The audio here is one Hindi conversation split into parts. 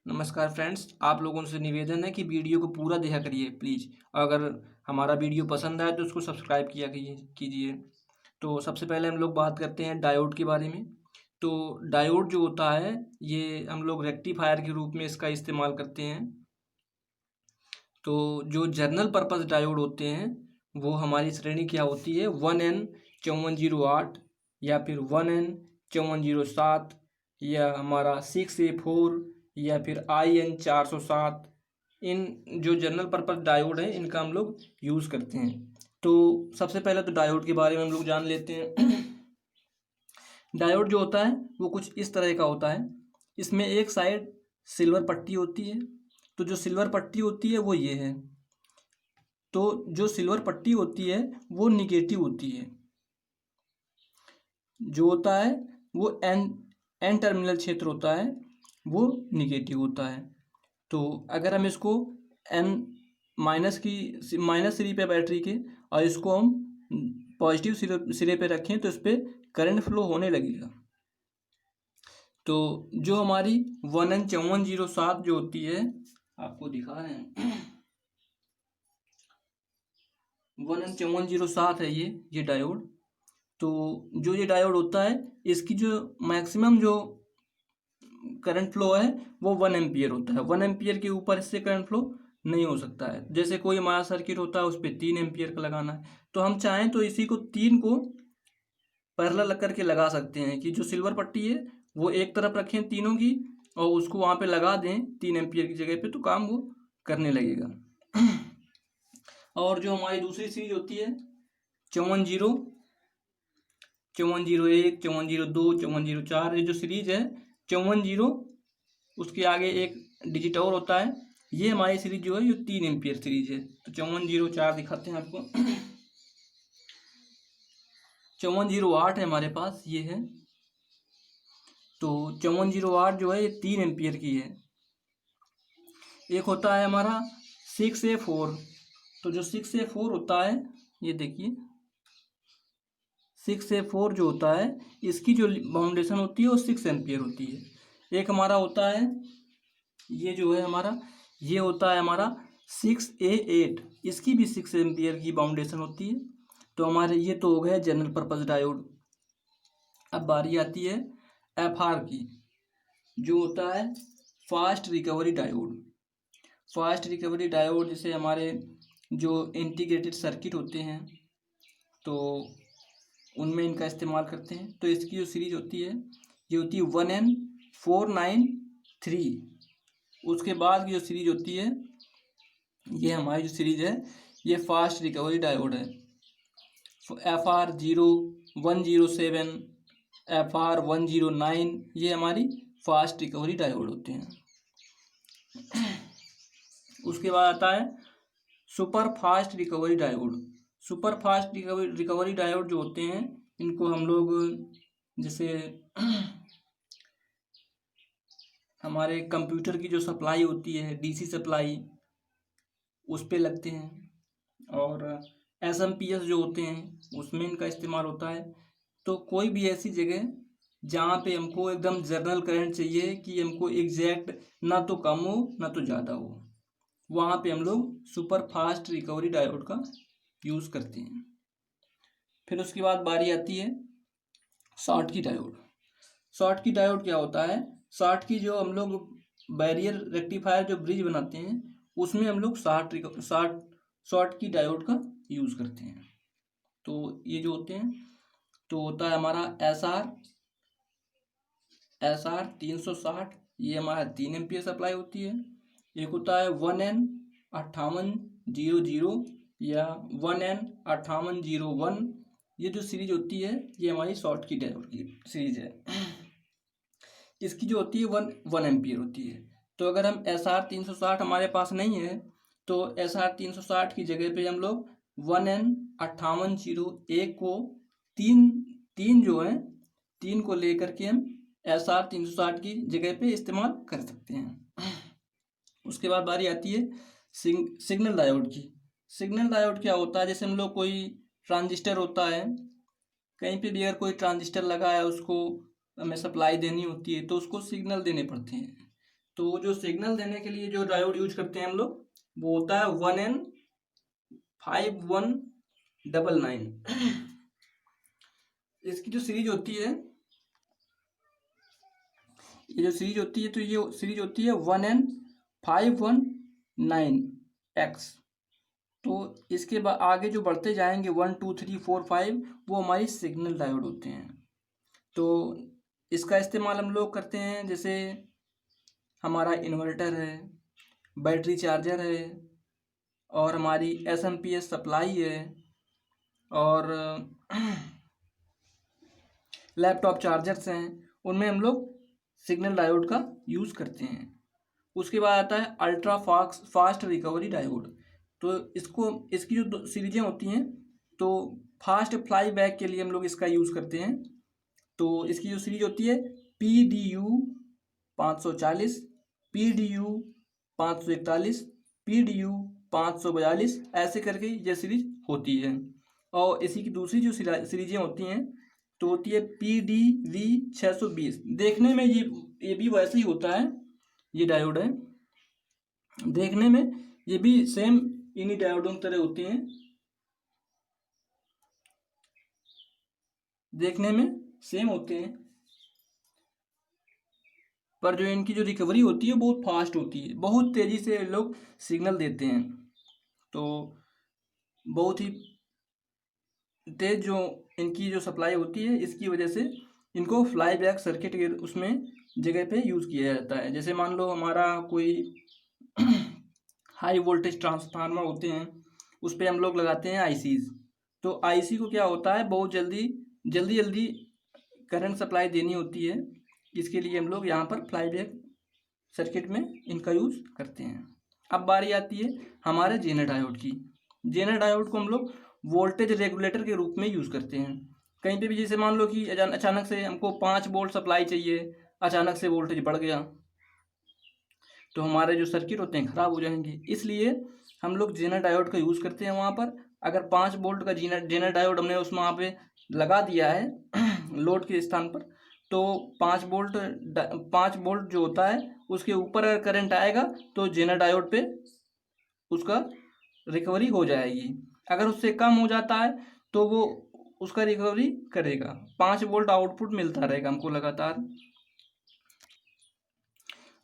नमस्कार फ्रेंड्स, आप लोगों से निवेदन है कि वीडियो को पूरा देखा करिए प्लीज़। अगर हमारा वीडियो पसंद आए तो उसको सब्सक्राइब किया कीजिए। तो सबसे पहले हम लोग बात करते हैं डायोड के बारे में। तो डायोड जो होता है, ये हम लोग रेक्टिफायर के रूप में इसका इस्तेमाल करते हैं। तो जो जनरल पर्पस डायोड होते हैं वो हमारी श्रेणी क्या होती है, 1N5408 या फिर 1N5407 या हमारा 6A4 या फिर IN407। इन जो जनरल पर्पस डायोड है इनका हम लोग यूज़ करते हैं। तो सबसे पहले तो डायोड के बारे में हम लोग जान लेते हैं। डायोड जो होता है वो कुछ इस तरह का होता है। इसमें एक साइड सिल्वर पट्टी होती है। तो जो सिल्वर पट्टी होती है वो ये है। तो जो सिल्वर पट्टी होती है वो निगेटिव होती है। जो होता है वो एन एन टर्मिनल क्षेत्र होता है, वो निगेटिव होता है। तो अगर हम इसको एन माइनस सिरे पे बैटरी के और इसको हम पॉजिटिव सिरे पे रखें तो इस पर करंट फ्लो होने लगेगा। तो जो हमारी 1N5407 जो होती है, आपको दिखा रहे हैं, 1N5407 है ये डायोड। तो जो ये डायोड होता है इसकी जो मैक्सिमम जो करंट फ्लो है वो 1 एम्पियर होता है। 1 एम्पियर के ऊपर इससे करंट फ्लो नहीं हो सकता है। जैसे कोई हमारा सर्किट होता है उस पर 3 एम्पियर का लगाना है, तो हम चाहें तो इसी को 3 को पैरेलल करके लगा सकते हैं कि जो सिल्वर पट्टी है वो एक तरफ रखें तीनों की और उसको वहाँ पे लगा दें 3 एम्पियर की जगह पे, तो काम वो करने लगेगा। और जो हमारी दूसरी सीरीज होती है 5401, 5402, 5404, ये जो सीरीज है 54, उसके आगे एक डिजिट और होता है। ये हमारी सीरीज जो है ये 3 एम्पियर सीरीज है। तो 5404 दिखाते हैं आपको। 5408 है हमारे पास, ये है। तो 5408 जो है ये 3 एम्पियर की है। एक होता है हमारा 6A4। तो जो 6A4 होता है, ये देखिए 6A4 जो होता है इसकी जो बाउंडेशन होती है वो 6 एम्पियर होती है। एक हमारा होता है ये जो है हमारा, ये होता है हमारा 6A8, इसकी भी 6 एम्पियर की बाउंडेशन होती है। तो हमारे ये तो हो गए जनरल पर्पस डायोड। अब बारी आती है FR की, जो होता है fast recovery diode. Fast recovery diode जैसे हमारे जो इंटीग्रेटेड सर्किट होते हैं तो उनमें इनका इस्तेमाल करते हैं। तो इसकी जो सीरीज होती है ये होती है 1N493। उसके बाद की जो सीरीज होती है ये हमारी जो सीरीज है ये फास्ट रिकवरी डायोड है। FR0107, FR109, ये हमारी फास्ट रिकवरी डायोड होते हैं। उसके बाद आता है super fast recovery diode. Super fast recovery diode जो होते हैं इनको हम लोग जैसे हमारे कंप्यूटर की जो सप्लाई होती है, DC सप्लाई, उस पे लगते हैं। और SMPS जो होते हैं उसमें इनका इस्तेमाल होता है। तो कोई भी ऐसी जगह जहाँ पे हमको एकदम जर्नल करंट चाहिए कि हमको एग्जैक्ट ना तो कम हो ना तो ज़्यादा हो, वहाँ पे हम लोग सुपर फास्ट रिकवरी डायोड का यूज़ करते हैं। फिर उसके बाद बारी आती है शॉर्ट की डायोड। शॉर्ट की डायोड क्या होता है, शॉर्ट की जो हम लोग बैरियर रेक्टिफायर जो ब्रिज बनाते हैं उसमें हम लोग शॉर्ट की डायोड का यूज़ करते हैं। तो ये जो होते हैं तो होता है हमारा SR 360, ये हमारा 3 एम्पियर सप्लाई होती है। एक होता है 1N5800 या 1N5801, ये जो सीरीज होती है ये हमारी शॉर्ट की डायोड की सीरीज है। इसकी जो होती है 1 एम्पियर होती है। तो अगर हम SR 360 हमारे पास नहीं है तो SR 360 की जगह पे हम लोग 1N5801 को तीन तीन जो है 3 को लेकर के हम SR 360 की जगह पे इस्तेमाल कर सकते हैं। उसके बाद बारी आती है सिग्नल डायोड की। सिग्नल डायोड क्या होता है, जैसे हम लोग कोई ट्रांजिस्टर होता है, कहीं पे भी अगर कोई ट्रांजिस्टर लगा है उसको हमें सप्लाई देनी होती है तो उसको सिग्नल देने पड़ते हैं। तो जो सिग्नल देने के लिए जो डायोड यूज करते हैं हम लोग वो होता है 1N5199। इसकी जो सीरीज होती है, ये जो सीरीज होती है, तो ये सीरीज होती है 1N519X। तो इसके बाद आगे जो बढ़ते जाएंगे 1 2 3 4 5 वो हमारी सिग्नल डायोड होते हैं। तो इसका इस्तेमाल हम लोग करते हैं, जैसे हमारा इन्वर्टर है, बैटरी चार्जर है, और हमारी SMPS सप्लाई है, और लैपटॉप चार्जर्स हैं, उनमें हम लोग सिग्नल डायोड का यूज़ करते हैं। उसके बाद आता है अल्ट्रा फास्ट रिकवरी डायोड। तो इसकी जो सीरीजें होती हैं, तो फास्ट फ्लाई बैक के लिए हम लोग इसका यूज़ करते हैं। तो इसकी जो सीरीज होती है PDU 540, PDU 541, PDU 542, ऐसे करके ये सीरीज होती है। और इसी की दूसरी जो सीरीजें होती हैं तो होती है PDV 620। देखने में ये भी वैसे ही होता है, ये डायोड है, देखने में ये भी सेम इन्हीं डायोडों की तरह होते हैं, देखने में सेम होते हैं, पर जो इनकी जो रिकवरी होती है बहुत फास्ट होती है, बहुत तेज़ी से लोग सिग्नल देते हैं। तो बहुत ही तेज जो इनकी जो सप्लाई होती है, इसकी वजह से इनको फ्लाई बैक सर्किट के उसमें जगह पे यूज़ किया जाता है। जैसे मान लो हमारा कोई हाई वोल्टेज ट्रांसफार्मर होते हैं, उस पर हम लोग लगाते हैं ICs। तो IC को क्या होता है, बहुत जल्दी करंट सप्लाई देनी होती है, इसके लिए हम लोग यहाँ पर फ्लाई बैक सर्किट में इनका यूज़ करते हैं। अब बारी आती है हमारे जेनर डायोड की। जेनर डायोड को हम लोग वोल्टेज रेगुलेटर के रूप में यूज़ करते हैं। कहीं पे भी जैसे मान लो कि अचानक से हमको 5 वोल्ट सप्लाई चाहिए, अचानक से वोल्टेज बढ़ गया, तो हमारे जो सर्किट होते हैं ख़राब हो जाएंगे, इसलिए हम लोग जेनर डायोड का यूज़ करते हैं। वहाँ पर अगर 5 वोल्ट का जेनर डायोड हमने उसमें वहाँ पे लगा दिया है लोड के स्थान पर, तो 5 वोल्ट जो होता है उसके ऊपर अगर करंट आएगा तो जेनर डायोड पे उसका रिकवरी हो जाएगी। अगर उससे कम हो जाता है तो वो उसका रिकवरी करेगा। 5 वोल्ट आउटपुट मिलता रहेगा हमको लगातार।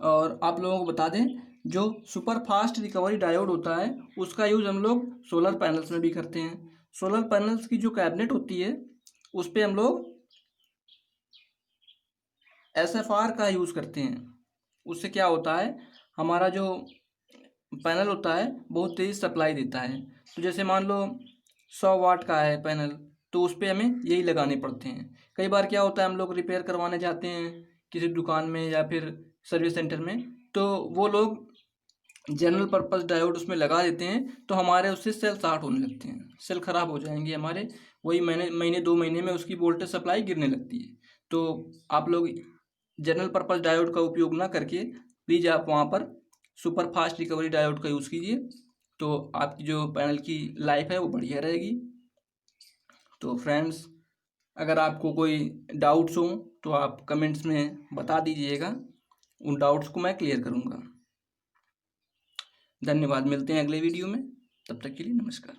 और आप लोगों को बता दें, जो सुपर फास्ट रिकवरी डायोड होता है उसका यूज़ हम लोग सोलर पैनल्स में भी करते हैं। सोलर पैनल्स की जो कैबिनेट होती है उस पर हम लोग SFR का यूज़ करते हैं। उससे क्या होता है, हमारा जो पैनल होता है बहुत तेज़ सप्लाई देता है। तो जैसे मान लो 100 वाट का है पैनल, तो उस पर हमें यही लगाने पड़ते हैं। कई बार क्या होता है, हम लोग रिपेयर करवाने जाते हैं किसी दुकान में या फिर सर्विस सेंटर में, तो वो लोग जनरल पर्पस डायोड उसमें लगा देते हैं, तो हमारे उससे सेल शॉर्ट होने लगते हैं, सेल ख़राब हो जाएंगे हमारे, वही महीने 2 महीने में उसकी वोल्टेज सप्लाई गिरने लगती है। तो आप लोग जनरल पर्पस डायोड का उपयोग ना करके प्लीज़ आप वहाँ पर सुपर फास्ट रिकवरी डायोड का यूज़ कीजिए, तो आपकी जो पैनल की लाइफ है वो बढ़िया रहेगी। तो फ्रेंड्स, अगर आपको कोई डाउट्स हो तो आप कमेंट्स में बता दीजिएगा, उन डाउट्स को मैं क्लियर करूँगा। धन्यवाद, मिलते हैं अगले वीडियो में, तब तक के लिए नमस्कार।